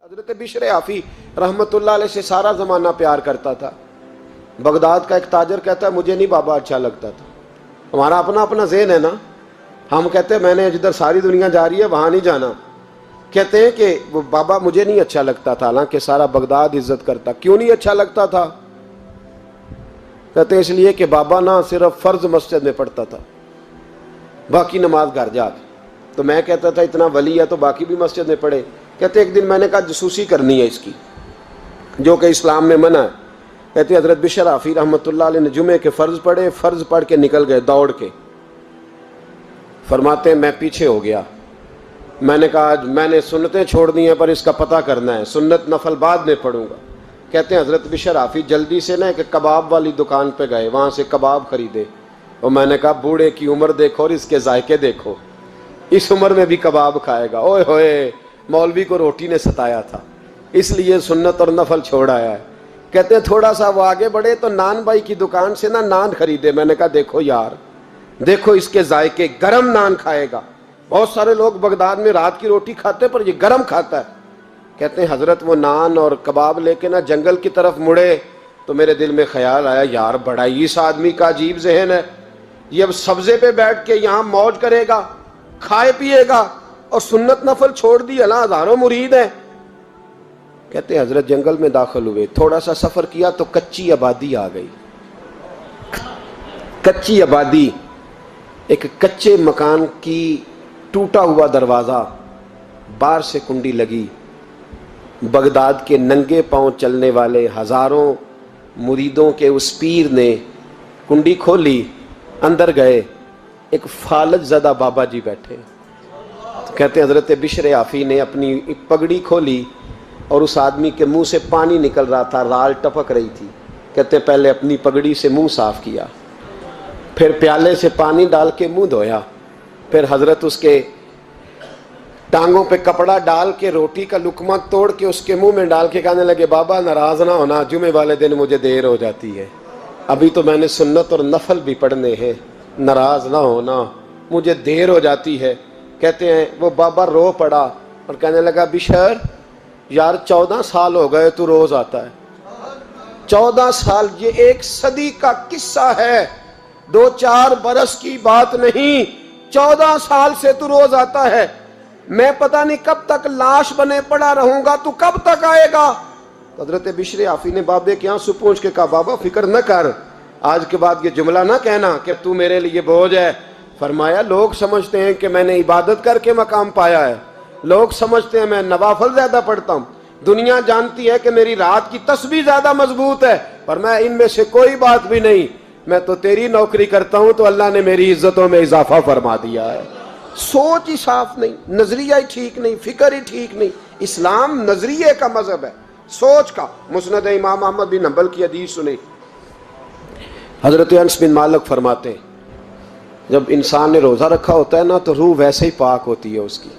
حضرت بشر آفی رحمت اللہ علیہ سے سارا زمانہ پیار کرتا تھا۔ بغداد کا ایک تاجر کہتا ہے مجھے نہیں بابا اچھا لگتا تھا۔ ہمارا اپنا اپنا ذہن ہے نا، ہم کہتے ہیں میں نے جدھر ساری دنیا جا رہی ہے وہاں نہیں جانا، کہتے ہیں کہ وہ بابا مجھے نہیں اچھا لگتا تھا، حالانکہ سارا بغداد عزت کرتا۔ کیوں نہیں اچھا لگتا تھا؟ کہتے ہیں اس لیے کہ بابا نہ صرف فرض مسجد میں پڑھتا تھا، باقی نماز گھر جا کے۔ تو میں کہتا تھا اتنا ولی ہے تو باقی بھی مسجد میں پڑھے۔ کہتے ایک دن میں نے کہا جسوسی کرنی ہے اس کی، جو کہ اسلام میں منع ہے۔ کہتے حضرت بشر آفی رحمۃ اللہ علیہ نے جمعے کے فرض پڑھے، فرض پڑھ کے نکل گئے دوڑ کے۔ فرماتے ہیں میں پیچھے ہو گیا، میں نے کہا میں نے سنتیں چھوڑ دی ہیں پر اس کا پتہ کرنا ہے، سنت نفل بعد میں پڑھوں گا۔ کہتے ہیں حضرت بشر آفی جلدی سے نا ایک کباب والی دکان پہ گئے، وہاں سے کباب خریدے، اور میں نے کہا بوڑھے کی عمر دیکھو اور اس کے ذائقے دیکھو، اس عمر میں بھی کباب کھائے گا۔ اوئے ہوئے، مولوی کو روٹی نے ستایا تھا، اس لیے سنت اور نفل چھوڑ آیا ہے۔ کہتے ہیں تھوڑا سا وہ آگے بڑھے تو نان بھائی کی دکان سے نا نان خریدے۔ میں نے کہا دیکھو یار، دیکھو اس کے ذائقے، گرم نان کھائے گا۔ بہت سارے لوگ بغداد میں رات کی روٹی کھاتے پر یہ گرم کھاتا ہے۔ کہتے ہیں حضرت وہ نان اور کباب لے کے نا جنگل کی طرف مڑے تو میرے دل میں خیال آیا یار بڑا ہی اس آدمی کا عجیب ذہن ہے، یہ اب سبزے پہ بیٹھ کے یہاں موج کرے گا، کھائے پیے گا، اور سنت نفل چھوڑ دی، اللہ ہزاروں مرید ہیں۔ کہتے ہیں حضرت جنگل میں داخل ہوئے، تھوڑا سا سفر کیا تو کچی آبادی آ گئی۔ کچی آبادی، ایک کچے مکان کی ٹوٹا ہوا دروازہ، باہر سے کنڈی لگی۔ بغداد کے ننگے پاؤں چلنے والے ہزاروں مریدوں کے اس پیر نے کنڈی کھولی، اندر گئے، ایک فالج زدہ بابا جی بیٹھے۔ کہتے ہیں حضرت بشر آفی نے اپنی پگڑی کھولی اور اس آدمی کے منہ سے پانی نکل رہا تھا، رال ٹپک رہی تھی۔ کہتے ہیں پہلے اپنی پگڑی سے منہ صاف کیا، پھر پیالے سے پانی ڈال کے منہ دھویا، پھر حضرت اس کے ٹانگوں پہ کپڑا ڈال کے روٹی کا لقمہ توڑ کے اس کے منہ میں ڈال کے کہنے لگے بابا ناراض نہ ہونا، جمعے والے دن مجھے دیر ہو جاتی ہے، ابھی تو میں نے سنت اور نفل بھی پڑھنے ہیں، ناراض نہ ہونا، مجھے دیر ہو جاتی ہے۔ کہتے ہیں وہ بابا رو پڑا اور کہنے لگا بشر یار 14 سال ہو گئے تو روز آتا ہے، 14 سال، یہ 1 صدی کا قصہ ہے، 2-4 برس کی بات نہیں، 14 سال سے تو روز آتا ہے، میں پتہ نہیں کب تک لاش بنے پڑا رہوں گا، تو کب تک آئے گا؟ حضرت بشر آفی نے بابے کے آنسو پوچھ کے کہا بابا فکر نہ کر، آج کے بعد یہ جملہ نہ کہنا کہ تو میرے لیے بوجھ ہے۔ فرمایا لوگ سمجھتے ہیں کہ میں نے عبادت کر کے مقام پایا ہے، لوگ سمجھتے ہیں میں نوافل زیادہ پڑھتا ہوں، دنیا جانتی ہے کہ میری رات کی تسبیح زیادہ مضبوط ہے، پر میں ان میں سے کوئی بات بھی نہیں، میں تو تیری نوکری کرتا ہوں تو اللہ نے میری عزتوں میں اضافہ فرما دیا ہے۔ سوچ ہی صاف نہیں، نظریہ ہی ٹھیک نہیں، فکر ہی ٹھیک نہیں۔ اسلام نظریے کا مذہب ہے، سوچ کا۔ مسند امام احمد بن حنبل کی حدیث سنی، حضرت انس بن مالک فرماتے ہیں جب انسان نے روزہ رکھا ہوتا ہے نا تو روح ویسے ہی پاک ہوتی ہے اس کی۔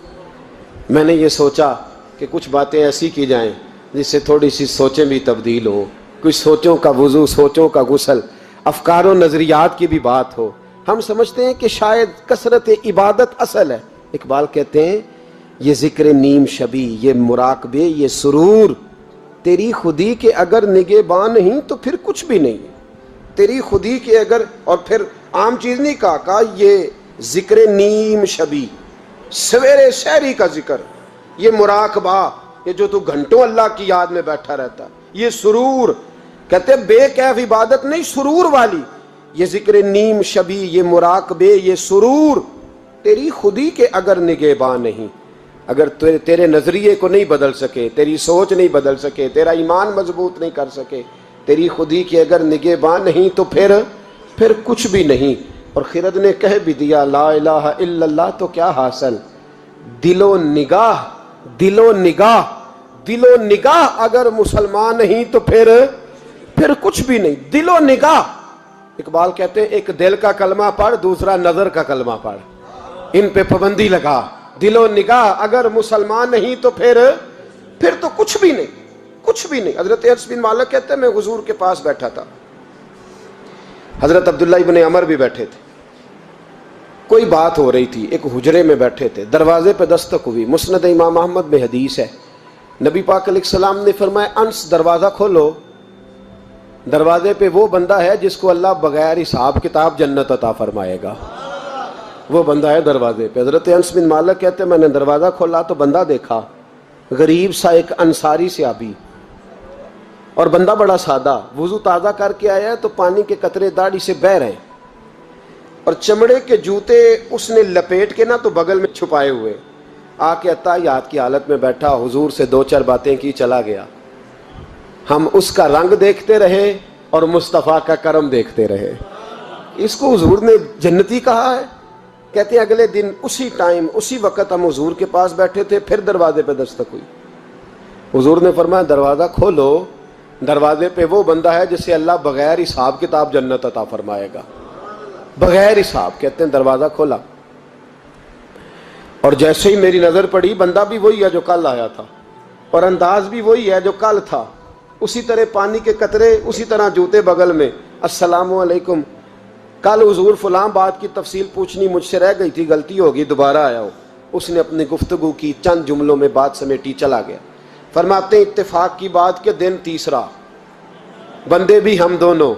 میں نے یہ سوچا کہ کچھ باتیں ایسی کی جائیں جس سے تھوڑی سی سوچیں بھی تبدیل ہوں، کچھ سوچوں کا وضو، سوچوں کا غسل، افکار و نظریات کی بھی بات ہو۔ ہم سمجھتے ہیں کہ شاید کثرت عبادت اصل ہے۔ اقبال کہتے ہیں یہ ذکر نیم شبی، یہ مراقبے، یہ سرور، تیری خودی کے اگر نگہباں نہیں تو پھر کچھ بھی نہیں، تیری خودی کے اگر، اور پھر عام چیز نہیں کہا یہ ذکر نیم شبی، سویرے سحری کا ذکر، یہ مراقبہ، یہ جو تو گھنٹوں اللہ کی یاد میں بیٹھا رہتا، یہ سرور، کہتے ہیں بے کیف عبادت نہیں، سرور والی، یہ ذکر نیم شبی، یہ مراقبے، یہ سرور، تیری خودی کے اگر نگہباں نہیں، اگر تیرے نظریے کو نہیں بدل سکے، تیری سوچ نہیں بدل سکے، تیرا ایمان مضبوط نہیں کر سکے، تیری خودی کے اگر نگہباں نہیں تو پھر کچھ بھی نہیں۔ اور خرد نے کہہ بھی دیا لا الہ الا اللہ تو کیا حاصل، دل و نگاہ، دل و نگاہ، دل و نگاہ اگر مسلمان نہیں تو پھر کچھ بھی نہیں، دل و نگاہ۔ اقبال کہتے ہیں ایک دل کا کلمہ پڑھ، دوسرا نظر کا کلمہ پڑھ، ان پہ پابندی لگا۔ دل و نگاہ اگر مسلمان نہیں تو پھر تو کچھ بھی نہیں، کچھ بھی نہیں۔ حضرت انس بن مالک کہتے ہیں میں حضور کے پاس بیٹھا تھا، حضرت عبداللہ ابن عمر بھی بیٹھے تھے، کوئی بات ہو رہی تھی، ایک حجرے میں بیٹھے تھے، دروازے پہ دستک ہوئی۔ مسند امام احمد میں حدیث ہے نبی پاک علیہ السلام نے فرمایا انس دروازہ کھولو، دروازے پہ وہ بندہ ہے جس کو اللہ بغیر حساب کتاب جنت عطا فرمائے گا، وہ بندہ ہے دروازے پہ۔ حضرت انس بن مالک کہتے ہیں میں نے دروازہ کھولا تو بندہ دیکھا، غریب سا ایک انصاری صحابی، اور بندہ بڑا سادہ، وضو تازہ کر کے آیا ہے تو پانی کے قطرے داڑھی سے بہہ رہے ہیں، اور چمڑے کے جوتے اس نے لپیٹ کے تو بغل میں چھپائے ہوئے، آ کے اتحیات کی حالت میں بیٹھا، حضور سے دو چار باتیں کی، چلا گیا۔ ہم اس کا رنگ دیکھتے رہے اور مصطفیٰ کا کرم دیکھتے رہے۔ اس کو حضور نے جنتی کہا ہے۔ کہتے ہیں اگلے دن اسی ٹائم اسی وقت ہم حضور کے پاس بیٹھے تھے، پھر دروازے پہ دستک ہوئی، حضور نے فرمایا دروازہ کھولو، دروازے پہ وہ بندہ ہے جسے اللہ بغیر حساب کتاب جنت عطا فرمائے گا، بغیر حساب۔ کہتے ہیں دروازہ کھولا، اور جیسے ہی میری نظر پڑی، بندہ بھی وہی ہے جو کل آیا تھا، اور انداز بھی وہی ہے جو کل تھا، اسی طرح پانی کے قطرے، اسی طرح جوتے بغل میں، السلام علیکم، کل حضور فلاں بات کی تفصیل پوچھنی مجھ سے رہ گئی تھی، غلطی ہوگی، دوبارہ آیا ہو۔ اس نے اپنی گفتگو کی، چند جملوں میں بات سمیٹی، چلا گیا۔ فرماتے ہیں اتفاق کی بات کہ دن تیسرا، بندے بھی ہم دونوں،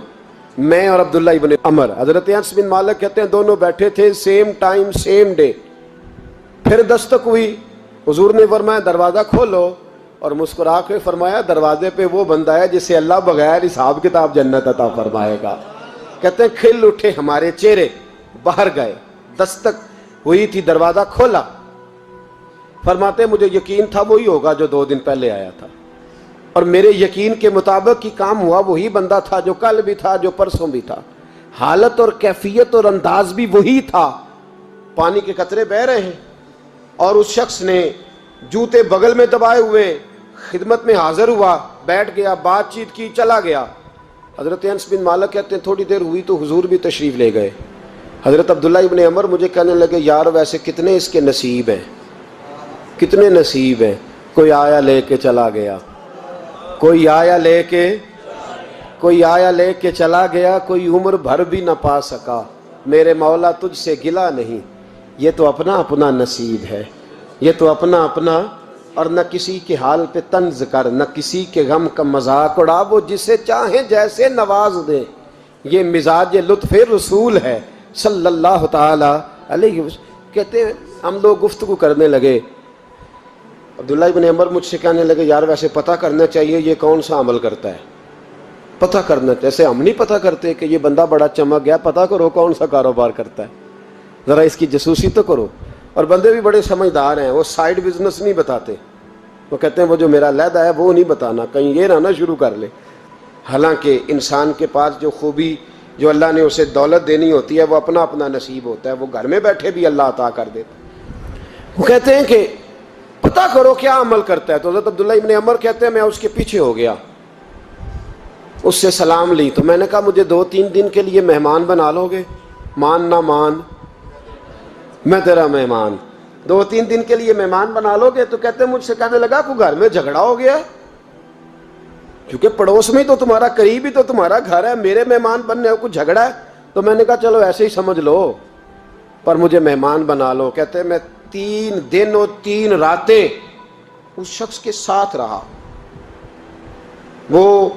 میں اور عبداللہ ابن عمر۔ حضرت انس بن مالک کہتے ہیں دونوں بیٹھے تھے، سیم ٹائم سیم ڈے۔ پھر دستک ہوئی، حضور نے فرمایا دروازہ کھولو، اور مسکرا کے فرمایا دروازے پہ وہ بندہ ہے جسے اللہ بغیر حساب کتاب جنت عطا فرمائے گا۔ کہتے ہیں کھل اٹھے ہمارے چہرے، باہر گئے، دستک ہوئی تھی، دروازہ کھولا۔ فرماتے ہیں مجھے یقین تھا وہی ہوگا جو 2 دن پہلے آیا تھا، اور میرے یقین کے مطابق ہی کام ہوا، وہی بندہ تھا جو کل بھی تھا، جو پرسوں بھی تھا، حالت اور کیفیت اور انداز بھی وہی تھا۔ پانی کے قطرے بہہ رہے ہیں، اور اس شخص نے جوتے بغل میں دبائے ہوئے خدمت میں حاضر ہوا، بیٹھ گیا، بات چیت کی، چلا گیا۔ حضرت انس بن مالک کہتے ہیں تھوڑی دیر ہوئی تو حضور بھی تشریف لے گئے۔ حضرت عبداللہ ابن عمر مجھے کہنے لگے یار ویسے کتنے اس کے نصیب ہیں، کتنے نصیب ہیں، کوئی آیا لے کے چلا گیا، کوئی آیا لے کے چلا گیا، کوئی عمر بھر بھی نہ پا سکا، میرے مولا تجھ سے گلہ نہیں، یہ تو اپنا اپنا نصیب ہے، یہ تو اپنا اپنا، اور نہ کسی کے حال پہ طنز کر، نہ کسی کے غم کا مذاق اڑا، وہ جسے چاہیں جیسے نواز دے، یہ مزاج لطف رسول ہے صلی اللہ تعالی علیہ وسلم۔ کہتے ہیں ہم لوگ گفتگو کرنے لگے، عبداللہ ابن عمر مجھ سے کہنے لگے یار ویسے پتہ کرنا چاہیے یہ کون سا عمل کرتا ہے، پتہ کرنا، جیسے ہم نہیں پتہ کرتے کہ یہ بندہ بڑا چمک گیا، پتہ کرو کون سا کاروبار کرتا ہے، ذرا اس کی جاسوسی تو کرو۔ اور بندے بھی بڑے سمجھدار ہیں، وہ سائیڈ بزنس نہیں بتاتے، وہ کہتے ہیں وہ جو میرا علیحدہ ہے وہ نہیں بتانا، کہیں یہ نہ شروع کر لے۔ حالانکہ انسان کے پاس جو خوبی، جو اللہ نے اسے دولت دینی ہوتی ہے، وہ اپنا اپنا نصیب ہوتا ہے، وہ گھر میں بیٹھے بھی اللہ عطا کر دیتا۔ وہ کہتے ہیں کہ پتہ کرو کیا عمل کرتا ہے۔ تو حضرت عبداللہ ابن عمر کہتے ہیں میں اس کے پیچھے ہو گیا، اس سے سلام لی، تو میں نے کہا مجھے 2-3 دن کے لیے مہمان بنا لو گے، مان نہ مان میں تیرا مہمان، 2-3 دن کے لیے مہمان بنا لو گے؟ تو کہتے ہیں مجھ سے کہنے لگا کوئی گھر میں جھگڑا ہو گیا، کیونکہ پڑوس میں تو تمہارا، قریب ہی تو تمہارا گھر ہے، میرے مہمان بننے کو جھگڑا ہے؟ تو میں نے کہا چلو ایسے ہی سمجھ لو، پر مجھے مہمان بنا لو۔ کہتے ہیں میں 3 دن اور 3 راتیں اس شخص کے ساتھ رہا، وہ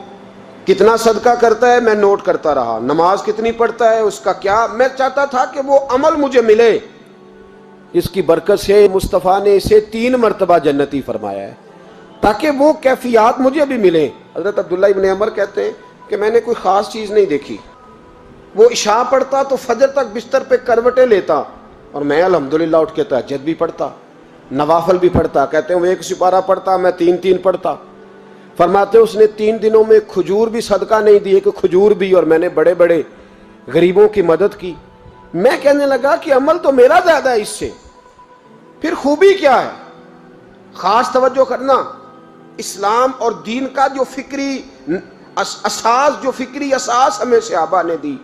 کتنا صدقہ کرتا ہے میں نوٹ کرتا رہا، نماز کتنی پڑھتا ہے، اس کا کیا، میں چاہتا تھا کہ وہ عمل مجھے ملے، اس کی برکت سے مصطفیٰ نے اسے 3 مرتبہ جنتی فرمایا ہے، تاکہ وہ کیفیات مجھے بھی ملیں۔ حضرت عبداللہ ابن عمر کہتے ہیں کہ میں نے کوئی خاص چیز نہیں دیکھی، وہ عشاء پڑھتا تو فجر تک بستر پہ کروٹیں لیتا، اور میں الحمدللہ اٹھ کے تہجد بھی پڑھتا، نوافل بھی پڑھتا۔ کہتے ہیں وہ 1 سپارہ پڑھتا، میں 3 پڑھتا۔ فرماتے اس نے 3 دنوں میں کھجور بھی صدقہ نہیں دیے کہ کھجور بھی، اور میں نے بڑے بڑے غریبوں کی مدد کی۔ میں کہنے لگا کہ عمل تو میرا زیادہ ہے اس سے، پھر خوبی کیا ہے؟ خاص توجہ کرنا، اسلام اور دین کا جو فکری اساس، جو فکری اساس ہمیں صحابہ نے دی۔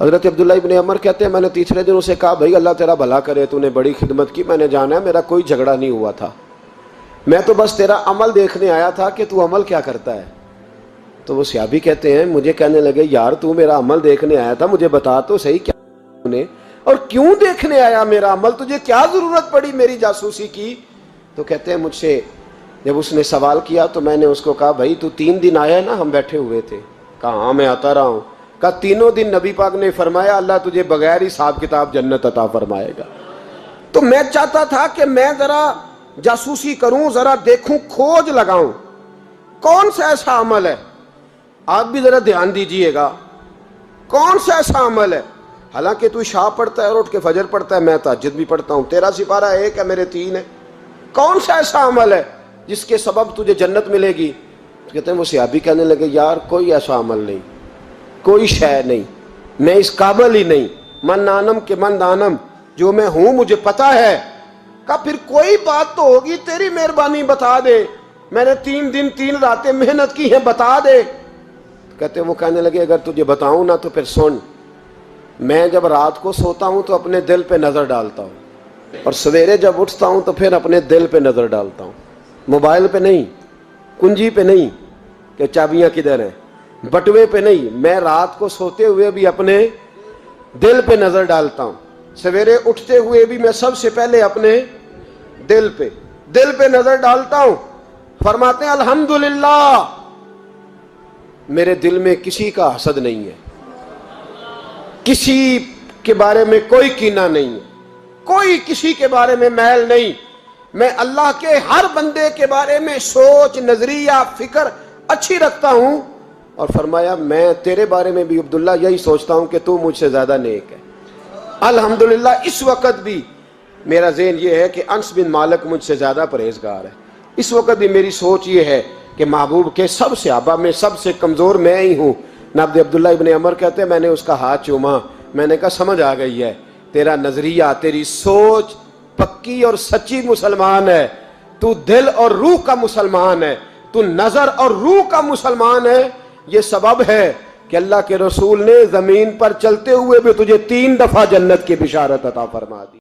حضرت عبداللہ ابن عمر کہتے ہیں میں نے تیسرے دن اسے کہا بھائی اللہ تیرا بھلا کرے، تو نے بڑی خدمت کی، میں نے جانا ہے میرا کوئی جھگڑا نہیں ہوا تھا، میں تو بس تیرا عمل دیکھنے آیا تھا کہ تو عمل کیا کرتا ہے۔ تو وہ صحابی کہتے ہیں مجھے کہنے لگے یار تو میرا عمل دیکھنے آیا تھا، مجھے بتا تو صحیح کیا نے، اور کیوں دیکھنے آیا میرا عمل، تجھے کیا ضرورت پڑی میری جاسوسی کی؟ تو کہتے ہیں مجھ سے جب اس نے سوال کیا تو میں نے اس کو کہا بھائی تو 3 دن آیا نا ہم بیٹھے ہوئے تھے؟ کہا ہاں میں آتا رہا ہوں۔ کہا 3 دن نبی پاک نے فرمایا اللہ تجھے بغیر حساب کتاب جنت عطا فرمائے گا۔ تو میں چاہتا تھا کہ میں ذرا جاسوسی کروں، ذرا دیکھوں، کھوج لگاؤں کون سا ایسا عمل ہے، آپ بھی ذرا دھیان دیجئے گا، کون سا ایسا عمل ہے، حالانکہ تو عشاء پڑھتا ہے اور اٹھ کے فجر پڑھتا ہے، میں تہجد بھی پڑھتا ہوں، تیرا سپارہ 1 ہے میرے 3 ہے، کون سا ایسا عمل ہے جس کے سبب تجھے جنت ملے گی؟ کہتے ہیں وہ صحابی کہنے لگے یار کوئی ایسا عمل نہیں، کوئی شے نہیں، میں اس قابل ہی نہیں، من نانم کے من دانم، جو میں ہوں مجھے پتا ہے۔ کہا پھر کوئی بات تو ہوگی، تیری مہربانی بتا دے، میں نے 3 دن 3 راتیں محنت کی ہیں، بتا دے۔ کہتے ہیں وہ کہنے لگے اگر تجھے بتاؤں نا تو پھر سن، میں جب رات کو سوتا ہوں تو اپنے دل پہ نظر ڈالتا ہوں، اور سویرے جب اٹھتا ہوں تو پھر اپنے دل پہ نظر ڈالتا ہوں، موبائل پہ نہیں، کنجی پہ نہیں کہ چابیاں کدھر ہیں، بٹوے پہ نہیں، میں رات کو سوتے ہوئے بھی اپنے دل پہ نظر ڈالتا ہوں، سویرے اٹھتے ہوئے بھی میں سب سے پہلے اپنے دل پہ نظر ڈالتا ہوں۔ فرماتے ہیں الحمدللہ میرے دل میں کسی کا حسد نہیں ہے، کسی کے بارے میں کوئی کینہ نہیں ہے، کوئی کسی کے بارے میں میل نہیں، میں اللہ کے ہر بندے کے بارے میں سوچ، نظریہ، فکر اچھی رکھتا ہوں۔ اور فرمایا میں تیرے بارے میں بھی عبداللہ یہی سوچتا ہوں کہ تو مجھ سے زیادہ نیک ہے۔ الحمدللہ اس وقت بھی میرا ذہن یہ ہے کہ انس بن مالک مجھ سے زیادہ پرہیزگار ہے، اس وقت بھی میری سوچ یہ ہے کہ محبوب کے سب صحابہ میں سب سے کمزور میں ہی ہوں۔ نابد عبداللہ ابن عمر کہتے ہیں میں نے اس کا ہاتھ چوما، میں نے کہا سمجھ آ گئی ہے، تیرا نظریہ، تیری سوچ پکی اور سچی مسلمان ہے، تو دل اور روح کا مسلمان ہے، تو نظر اور روح کا مسلمان ہے۔ یہ سبب ہے کہ اللہ کے رسول نے زمین پر چلتے ہوئے بھی تجھے 3 دفعہ جنت کی بشارت عطا فرما دی۔